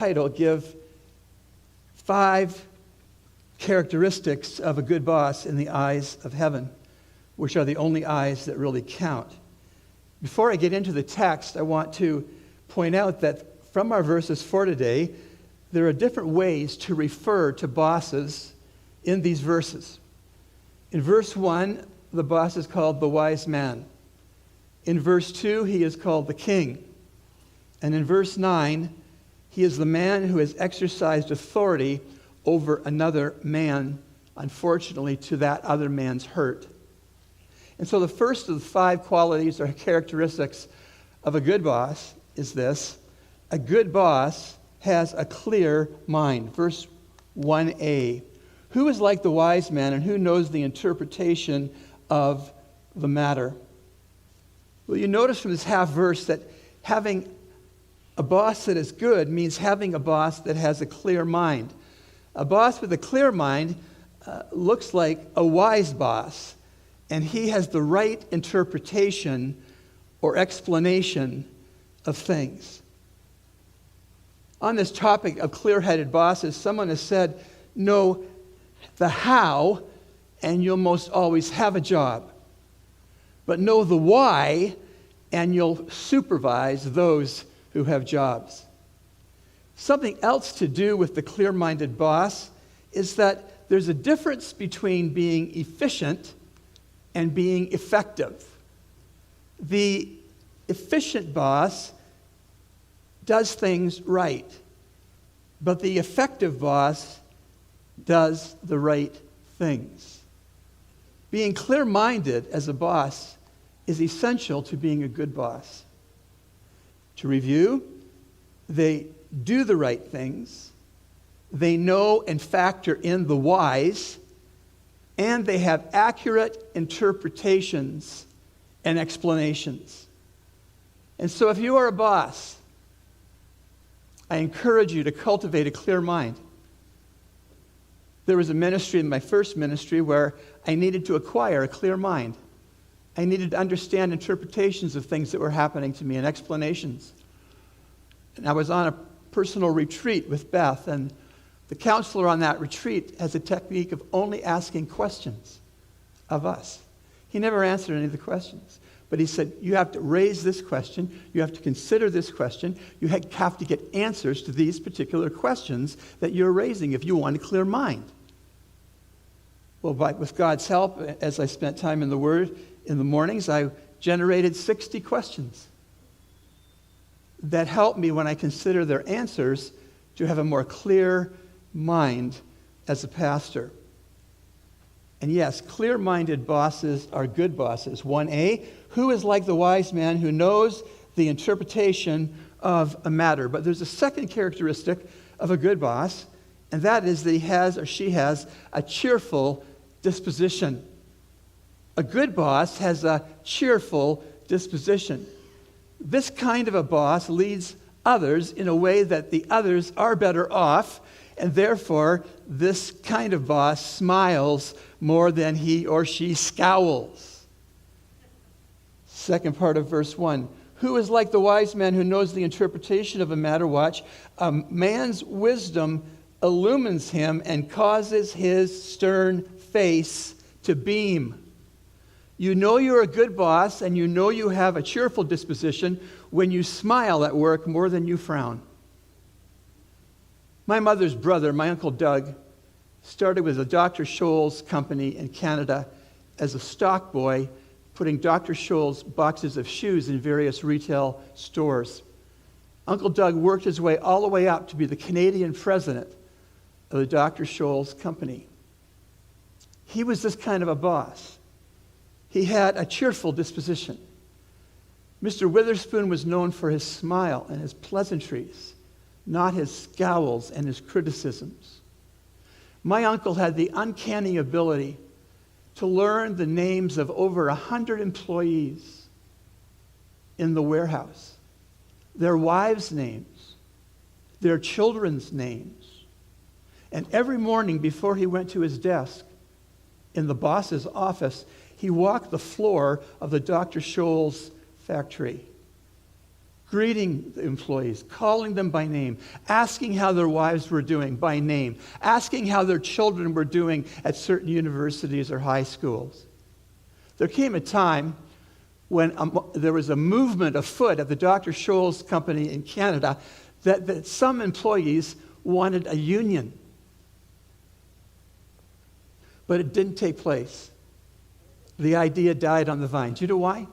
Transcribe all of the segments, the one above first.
title give 5 characteristics of a good boss in the eyes of heaven, which are the only eyes that really count. Before I get into the text, I want to point out that from our verses for today, there are different ways to refer to bosses in these verses. In verse 1, the boss is called the wise man. In verse 2, he is called the king. And in verse 9, he is the man who has exercised authority over another man, unfortunately, to that other man's hurt. And so the first of the 5 qualities or characteristics of a good boss is this: a good boss has a clear mind. Verse 1a. Who is like the wise man, and who knows the interpretation of the matter? Well, you notice from this half verse that having a boss that is good means having a boss that has a clear mind. A boss with a clear mind looks like a wise boss, and he has the right interpretation or explanation of things. On this topic of clear-headed bosses, someone has said, know the how, and you'll most always have a job. But know the why, and you'll supervise those who have jobs. Something else to do with the clear-minded boss is that there's a difference between being efficient and being effective. The efficient boss does things right, but the effective boss does the right things. Being clear-minded as a boss is essential to being a good boss. To review, they do the right things, they know and factor in the whys, and they have accurate interpretations and explanations. And so if you are a boss, I encourage you to cultivate a clear mind. There was a ministry in my first ministry where I needed to acquire a clear mind. I needed to understand interpretations of things that were happening to me and explanations. And I was on a personal retreat with Beth, and the counselor on that retreat has a technique of only asking questions of us. He never answered any of the questions, but he said, you have to raise this question, you have to consider this question, you have to get answers to these particular questions that you're raising if you want a clear mind. Well, with God's help, as I spent time in the Word in the mornings, I generated 60 questions that helped me when I consider their answers to have a more clear mind as a pastor. And yes, clear-minded bosses are good bosses. 1a, who is like the wise man who knows the interpretation of a matter? But there's a second characteristic of a good boss, and that is that he has or she has a cheerful disposition. A good boss has a cheerful disposition. This kind of a boss leads others in a way that the others are better off, and therefore this kind of boss smiles more than he or she scowls. Second part of verse 1. Who is like the wise man who knows the interpretation of a matter? Watch. A man's wisdom illumines him and causes his stern face to beam. You know you're a good boss, and you know you have a cheerful disposition when you smile at work more than you frown. My mother's brother, my Uncle Doug, started with a Dr. Scholl's company in Canada as a stock boy, putting Dr. Scholl's boxes of shoes in various retail stores. Uncle Doug worked his way all the way up to be the Canadian president of the Dr. Scholl's company. He was this kind of a boss. He had a cheerful disposition. Mr. Witherspoon was known for his smile and his pleasantries, not his scowls and his criticisms. My uncle had the uncanny ability to learn the names of over 100 employees in the warehouse, their wives' names, their children's names. And every morning before he went to his desk in the boss's office, he walked the floor of the Dr. Scholl's factory. greeting the employees, calling them by name, asking how their wives were doing by name, asking how their children were doing at certain universities or high schools. There came a time when there was a movement afoot at the Dr. Scholl's company in Canada that some employees wanted a union. But it didn't take place. The idea died on the vine. Do you know why?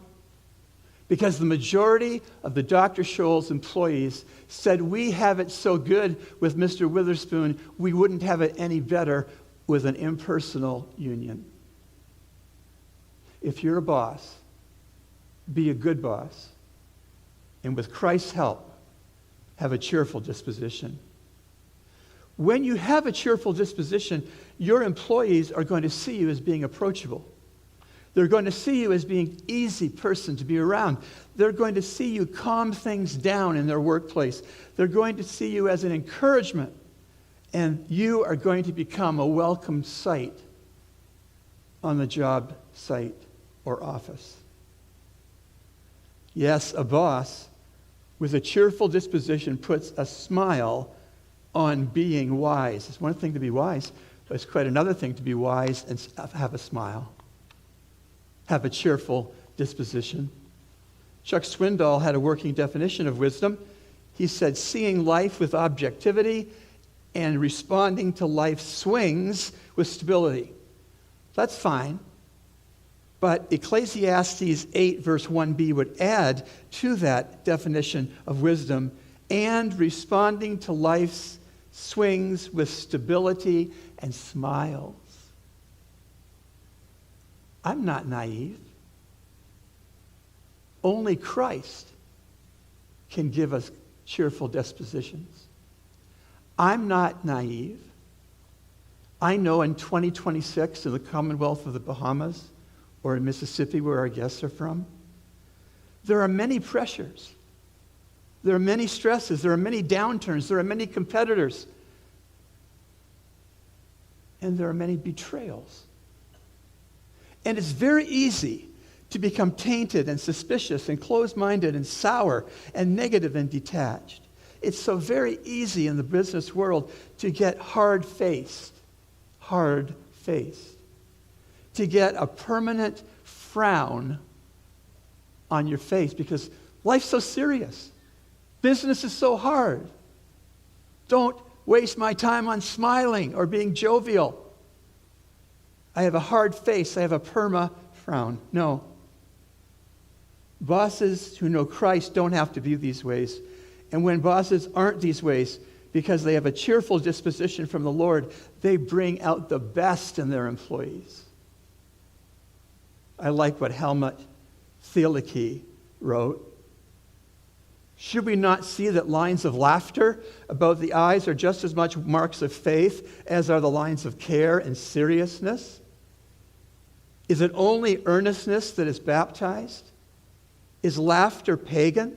Because the majority of the Dr. Scholl's employees said, we have it so good with Mr. Witherspoon, we wouldn't have it any better with an impersonal union. If you're a boss, be a good boss. And with Christ's help, have a cheerful disposition. When you have a cheerful disposition, your employees are going to see you as being approachable. They're going to see you as being an easy person to be around. They're going to see you calm things down in their workplace. They're going to see you as an encouragement. And you are going to become a welcome sight on the job site or office. Yes, a boss with a cheerful disposition puts a smile on being wise. It's one thing to be wise, but it's quite another thing to be wise and have a smile. Have a cheerful disposition. Chuck Swindoll had a working definition of wisdom. He said, seeing life with objectivity and responding to life's swings with stability. That's fine. But Ecclesiastes 8, verse 1b would add to that definition of wisdom, and responding to life's swings with stability and smiles. I'm not naive. Only Christ can give us cheerful dispositions. I'm not naive. I know in 2026 in the Commonwealth of the Bahamas or in Mississippi, where our guests are from, there are many pressures. There are many stresses. There are many downturns. There are many competitors. And there are many betrayals. And it's very easy to become tainted and suspicious and closed-minded and sour and negative and detached. It's so very easy in the business world to get hard-faced, to get a permanent frown on your face because life's so serious. Business is so hard. Don't waste my time on smiling or being jovial. I have a hard face. I have a perma frown. No. Bosses who know Christ don't have to be these ways. And when bosses aren't these ways, because they have a cheerful disposition from the Lord, they bring out the best in their employees. I like what Helmut Thielicke wrote. Should we not see that lines of laughter about the eyes are just as much marks of faith as are the lines of care and seriousness? Is it only earnestness that is baptized? Is laughter pagan?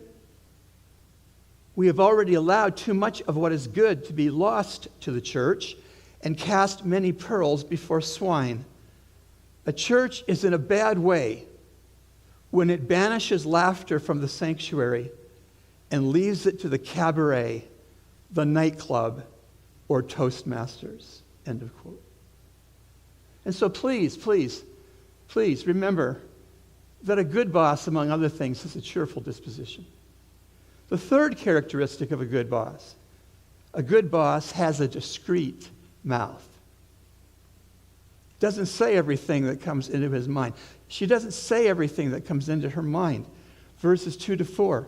We have already allowed too much of what is good to be lost to the church and cast many pearls before swine. A church is in a bad way when it banishes laughter from the sanctuary and leaves it to the cabaret, the nightclub, or Toastmasters. End of quote. And so please remember that a good boss, among other things, has a cheerful disposition. The third characteristic of a good boss has a discreet mouth. Doesn't say everything that comes into his mind. She doesn't say everything that comes into her mind. Verses 2-4.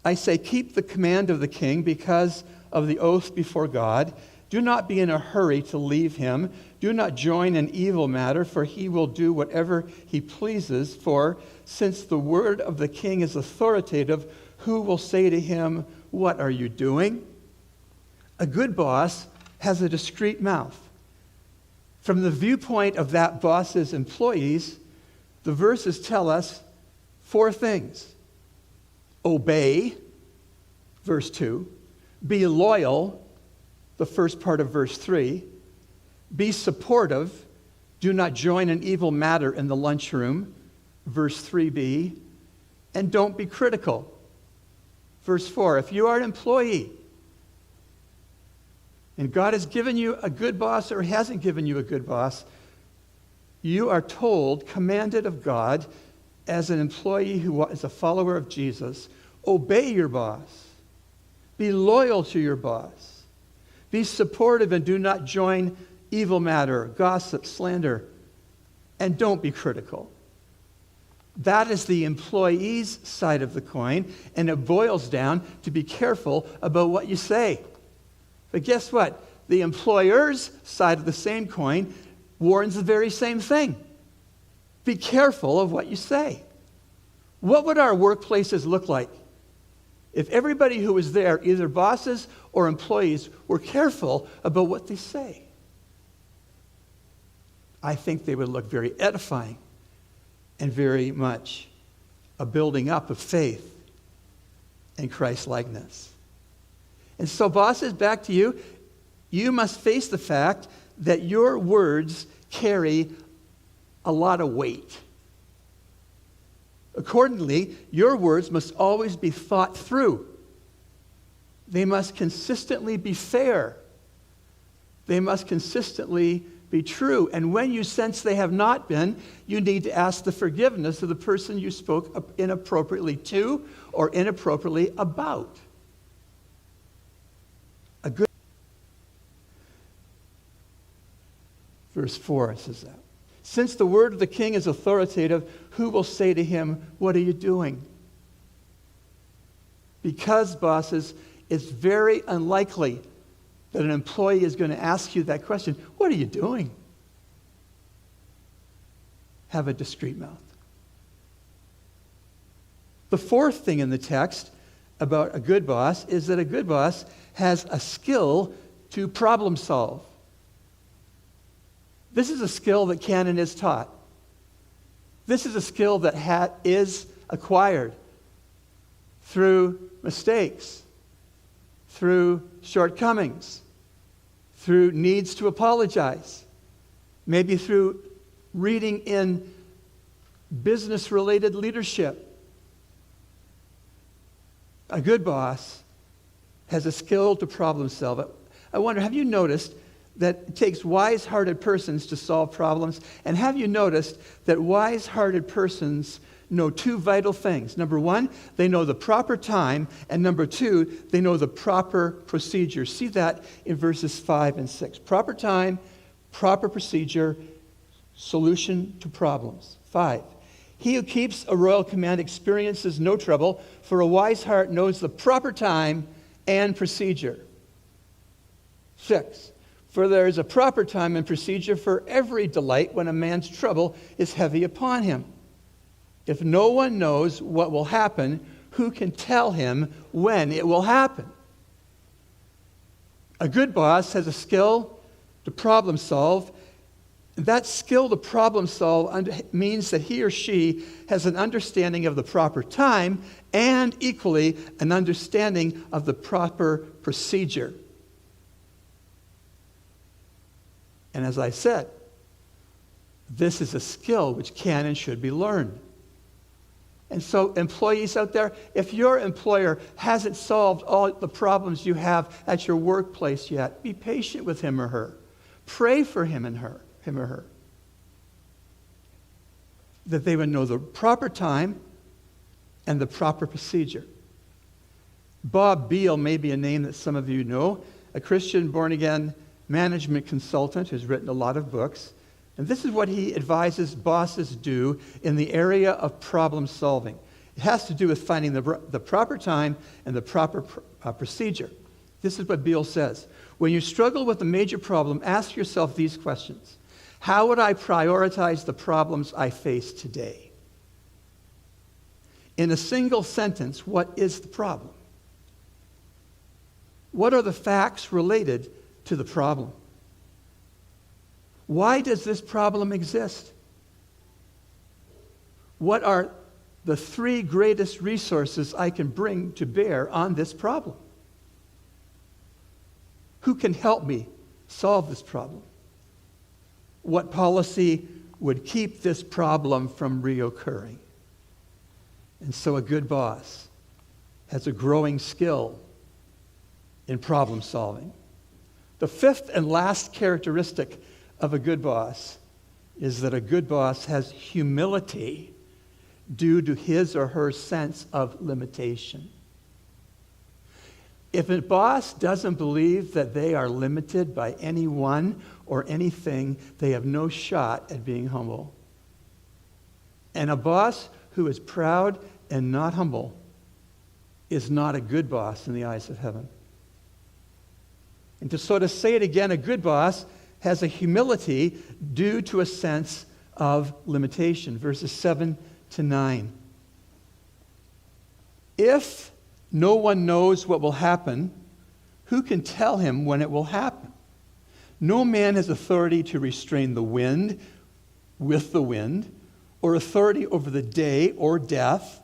I say, keep the command of the king because of the oath before God. Do not be in a hurry to leave him. Do not join an evil matter, for he will do whatever he pleases. For since the word of the king is authoritative, who will say to him, what are you doing? A good boss has a discreet mouth. From the viewpoint of that boss's employees, the verses tell us 4 things. Obey, verse 2. Be loyal, the first part of verse 3. Be supportive. Do not join an evil matter in the lunchroom, verse 3b. And don't be critical, Verse 4, if you are an employee and God has given you a good boss or hasn't given you a good boss, you are told, commanded of God, as an employee who is a follower of Jesus, obey your boss. Be loyal to your boss. Be supportive and do not join evil matter, gossip, slander, and don't be critical. That is the employee's side of the coin, and it boils down to be careful about what you say. But guess what? The employer's side of the same coin warns the very same thing. Be careful of what you say. What would our workplaces look like if everybody who was there, either bosses or employees, were careful about what they say? I think they would look very edifying and very much a building up of faith and Christ-likeness. And so, bosses, back to you. You must face the fact that your words carry a lot of weight. Accordingly, your words must always be thought through. They must consistently be fair. They must consistently be true. And when you sense they have not been, you need to ask the forgiveness of the person you spoke inappropriately to or inappropriately about. Verse 4 says that. Since the word of the king is authoritative, who will say to him, what are you doing? Because, bosses, it's very unlikely that an employee is going to ask you that question. What are you doing? Have a discreet mouth. The fourth thing in the text about a good boss is that a good boss has a skill to problem solve. This is a skill that can and is taught. This is a skill that is acquired through mistakes, through shortcomings, through needs to apologize, maybe through reading in business-related leadership. A good boss has a skill to problem solve. I wonder, have you noticed that it takes wise-hearted persons to solve problems? And have you noticed that wise-hearted persons know two vital things? Number one, they know the proper time, and number two, they know the proper procedure. See that in verses 5 and 6. Proper time, proper procedure, solution to problems. 5. He who keeps a royal command experiences no trouble, for a wise heart knows the proper time and procedure. 6. For there is a proper time and procedure for every delight when a man's trouble is heavy upon him. If no one knows what will happen, who can tell him when it will happen? A good boss has a skill to problem solve. That skill to problem solve means that he or she has an understanding of the proper time and equally an understanding of the proper procedure. And as I said, this is a skill which can and should be learned. And so, employees out there, if your employer hasn't solved all the problems you have at your workplace yet, be patient with him or her. Pray for him or her. That they would know the proper time and the proper procedure. Bob Beal may be a name that some of you know, a Christian born-again management consultant who's written a lot of books. And this is what he advises bosses do in the area of problem solving. It has to do with finding the proper time and the proper procedure. This is what Beal says. When you struggle with a major problem, ask yourself these questions. How would I prioritize the problems I face today? In a single sentence, what is the problem? What are the facts related to the problem? Why does this problem exist? What are the 3 greatest resources I can bring to bear on this problem? Who can help me solve this problem? What policy would keep this problem from reoccurring? And so a good boss has a growing skill in problem solving. The fifth and last characteristic of a good boss is that a good boss has humility due to his or her sense of limitation. If a boss doesn't believe that they are limited by anyone or anything, they have no shot at being humble. And a boss who is proud and not humble is not a good boss in the eyes of heaven. And to sort of say it again, a good boss has a humility due to a sense of limitation. Verses 7 to 9. If no one knows what will happen, who can tell him when it will happen? No man has authority to restrain the wind with the wind, or authority over the day or death,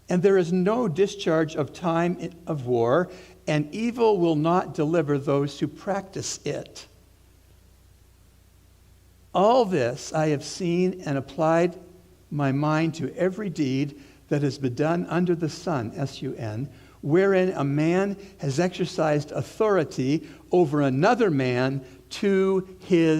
and there is no discharge of time of war, and evil will not deliver those who practice it. All this I have seen and applied my mind to every deed that has been done under the sun, S-U-N, wherein a man has exercised authority over another man to his